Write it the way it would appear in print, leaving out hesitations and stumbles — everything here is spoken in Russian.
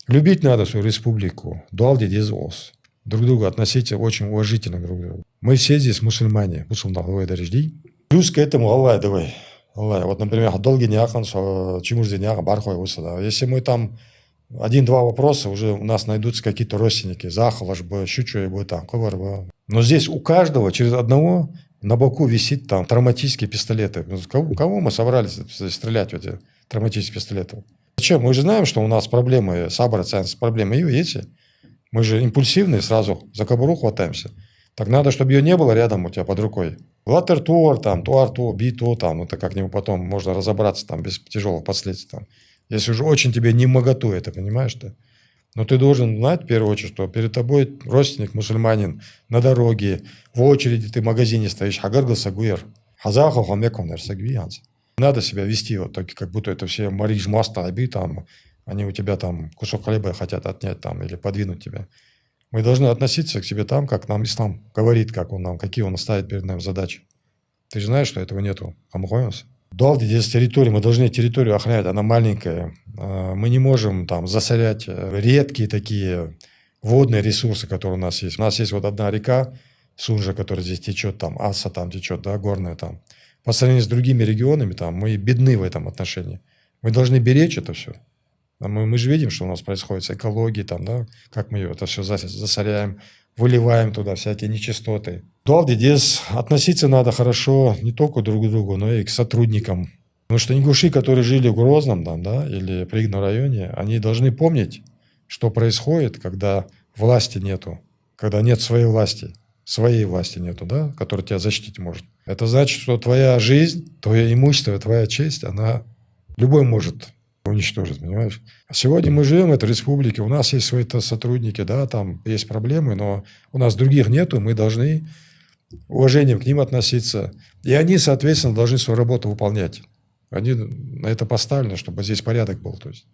Любить надо свою республику. Дуалди дезос. Друг друга относиться очень уважительно друг к другу. Мы все здесь мусульмане. Плюс к этому Аллах, давай. Аллах. Вот, например, долгий няхан, чемужди няхан, бархой усада. Если мы там один-два вопроса, уже у нас найдутся какие-то родственники. Захалаш бы, щучу бы там, ковар бы. Но здесь у каждого через одного на боку висит там травматические пистолеты. Кого мы собрались стрелять в эти травматические пистолеты? Зачем? Мы же знаем, что у нас проблемы с проблемой эти. Мы же импульсивные, сразу за кобуру хватаемся. Так надо, чтобы ее не было рядом у тебя под рукой. Латер-туар, там, туар-то, би-то, там, это как-нибудь потом можно разобраться там без тяжелых последствий. Там. Если уже очень тебе не моготу это, понимаешь-то? Но ты должен знать, в первую очередь, что перед тобой родственник, мусульманин, на дороге, в очереди ты в магазине стоишь. Хагаргал сагуер. Хазаху хамеконер сагвиянс. Надо себя вести вот так, как будто это все мариж маста аби, там, они у тебя там кусок хлеба хотят отнять там или подвинуть тебя. Мы должны относиться к себе там, как нам ислам говорит, как он нам, какие он ставит перед нами задачи. Ты же знаешь, что этого нету. Долги здесь территории, мы должны территорию охранять, она маленькая. Мы не можем там засорять редкие такие водные ресурсы, которые у нас есть. У нас есть вот одна река, Сунжа, которая здесь течет, там, Аса там течет, да, горная там. По сравнению с другими регионами, там, мы бедны в этом отношении. Мы должны беречь это все. Мы же видим, что у нас происходит с экологией, там, да, как мы это все засоряем, выливаем туда всякие нечистоты. Дуалди здесь относиться надо хорошо не только друг к другу, но и к сотрудникам. Потому что ингуши, которые жили в Грозном там, да, или в Пригном районе, они должны помнить, что происходит, когда власти нету, когда нет своей власти нету, да, которая тебя защитить может. Это значит, что твоя жизнь, твое имущество, твоя честь, она любой может уничтожить, понимаешь? А сегодня мы живем в этой республике, у нас есть свои сотрудники, да, там есть проблемы, но у нас других нету, мы должны уважением к ним относиться. И они, соответственно, должны свою работу выполнять. Они на это поставлены, чтобы здесь порядок был. То есть.